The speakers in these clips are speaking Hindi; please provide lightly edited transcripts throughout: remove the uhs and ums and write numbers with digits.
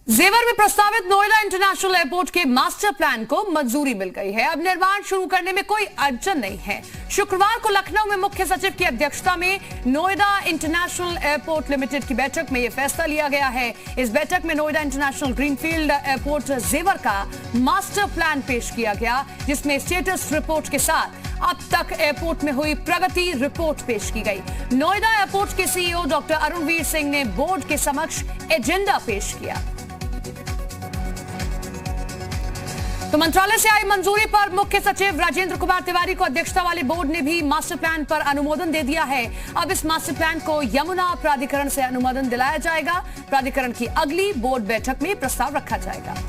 जेवर में प्रस्तावित नोएडा इंटरनेशनल एयरपोर्ट के मास्टर प्लान को मंजूरी मिल गई है। अब निर्माण शुरू करने में कोई अड़चन नहीं है। शुक्रवार को लखनऊ में मुख्य सचिव की अध्यक्षता में नोएडा इंटरनेशनल एयरपोर्ट लिमिटेड की बैठक में यह फैसला लिया गया है। इस बैठक में नोएडा इंटरनेशनल ग्रीनफील्ड एयरपोर्ट जेवर का मास्टर प्लान पेश किया गया, जिसमें स्टेटस रिपोर्ट के साथ अब तक एयरपोर्ट में हुई प्रगति रिपोर्ट पेश की गई। नोएडा एयरपोर्ट के सीईओ डॉक्टर अरुणवीर सिंह ने बोर्ड के समक्ष एजेंडा पेश किया। तो मंत्रालय से आई मंजूरी पर मुख्य सचिव राजेंद्र कुमार तिवारी को अध्यक्षता वाले बोर्ड ने भी मास्टर प्लान पर अनुमोदन दे दिया है। अब इस मास्टर प्लान को यमुना प्राधिकरण से अनुमोदन दिलाया जाएगा। प्राधिकरण की अगली बोर्ड बैठक में प्रस्ताव रखा जाएगा।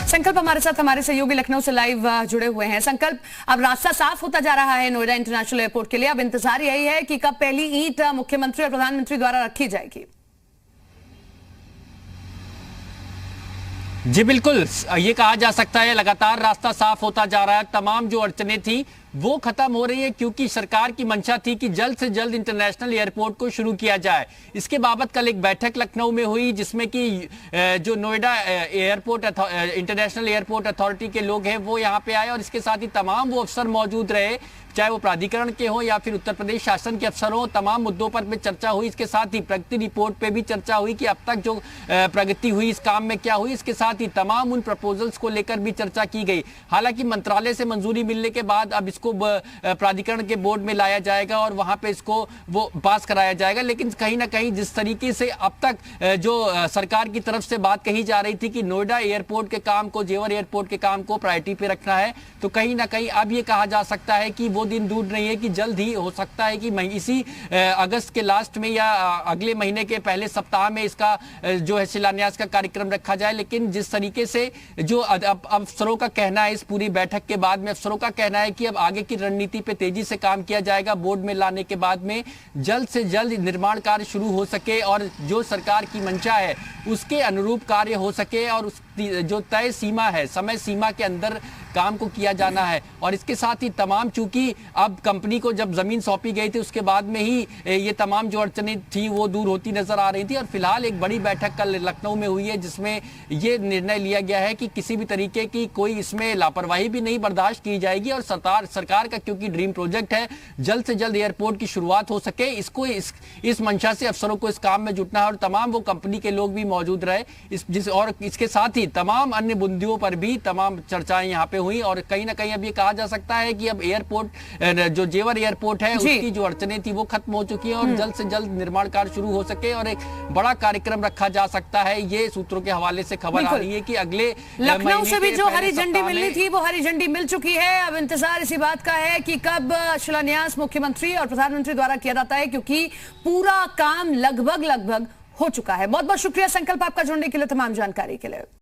संकल्प हमारे साथ हमारे सहयोगी लखनऊ से लाइव जुड़े हुए हैं। संकल्प, अब रास्ता साफ होता जा रहा है नोएडा इंटरनेशनल एयरपोर्ट के लिए। अब इंतजार यही है कि कब पहली ईंट मुख्यमंत्री और प्रधानमंत्री द्वारा रखी जाएगी। जी बिल्कुल, ये कहा जा सकता है लगातार रास्ता साफ होता जा रहा है। तमाम जो अड़चनें थी वो खत्म हो रही है, क्योंकि सरकार की मंशा थी कि जल्द से जल्द इंटरनेशनल एयरपोर्ट को शुरू किया जाए। इसके बाबत कल एक बैठक लखनऊ में हुई, जिसमें कि जो Noida airport international airport authority के लोग हैं वो यहाँ पे आए, और इसके साथ ही तमाम वो अफसर मौजूद रहे, चाहे वो प्राधिकरण के हों या फिर उत्तर प्रदेश शासन के अफसर हों। तमाम मुद्दों पर भी चर्चा हुई। इसके साथ ही प्रगति रिपोर्ट पे भी चर्चा हुई कि अब तक जो प्रगति हुई इस काम में क्या हुई। इसके साथ ही तमाम उन प्रपोजल्स को लेकर भी चर्चा की गई। हालांकि मंत्रालय से मंजूरी मिलने के बाद अब इसको प्राधिकरण के बोर्ड में लाया जाएगा और वहां पे इसको वो पास कराया जाएगा। लेकिन कहीं ना कहीं जिस तरीके से अब तक जो सरकार की तरफ से बात कही जा रही थी कि नोएडा एयरपोर्ट के काम को, जेवर एयरपोर्ट के काम को प्रायोरिटी पे रखना है, तो कहीं ना कहीं अब ये कहा जा सकता है कि वो दिन दूर नहीं है कि जल्द ही हो सकता है कि इसी अगस्त के लास्ट में या अगले महीने के पहले सप्ताह में इसका जो है शिलान्यास का कार्यक्रम रखा जाए। लेकिन जिस तरीके से जो अफसरों का कहना है, इस पूरी बैठक के बाद में अफसरों का कहना है कि अब आगे की रणनीति पे तेजी से काम किया जाएगा। बोर्ड में लाने के बाद में जल्द से जल्द निर्माण कार्य शुरू हो सके और जो सरकार की मंशा है उसके अनुरूप कार्य हो सके, और उस जो तय सीमा है, समय सीमा के अंदर काम को किया जाना है। और इसके साथ ही तमाम, चूंकि अब कंपनी को जब जमीन सौंपी गई थी उसके बाद में ही ये तमाम जो अड़चनें थी वो दूर होती नजर आ रही थी। और फिलहाल एक बड़ी बैठक कल लखनऊ में हुई है, जिसमें ये निर्णय लिया गया है कि किसी भी तरीके की कोई इसमें लापरवाही भी नहीं बर्दाश्त की जाएगी, और सरकार का क्योंकि ड्रीम प्रोजेक्ट है, जल्द से जल्द एयरपोर्ट की शुरुआत हो सके, इसको इस मंशा से अफसरों को इस काम में जुटना है। और तमाम वो कंपनी के लोग भी मौजूद रहे और इसके साथ ही तमाम अन्य बिंदुओं पर भी तमाम चर्चाएं यहाँ पे हुई। और कहीं ना कहीं अब ये कहा जा सकता है कि अब एयरपोर्ट जो जेवर एयरपोर्ट है उसकी जो अड़चनें थी वो खत्म हो चुकी है और जल्द से जल्द निर्माण कार्य शुरू हो सके और एक बड़ा कार्यक्रम रखा जा सकता है। ये सूत्रों के हवाले से खबर आ रही है कि अगले लखनऊ से भी जो हरी झंडी मिलनी थी वो हरी झंडी मिल चुकी है। अब इंतजार इसी बात का है कि कब शिलान्यास मुख्यमंत्री और प्रधानमंत्री द्वारा किया जाता है, क्योंकि पूरा काम लगभग हो चुका है। बहुत बहुत शुक्रिया संकल्प आपका जुड़ने के लिए, तमाम जानकारी के लिए।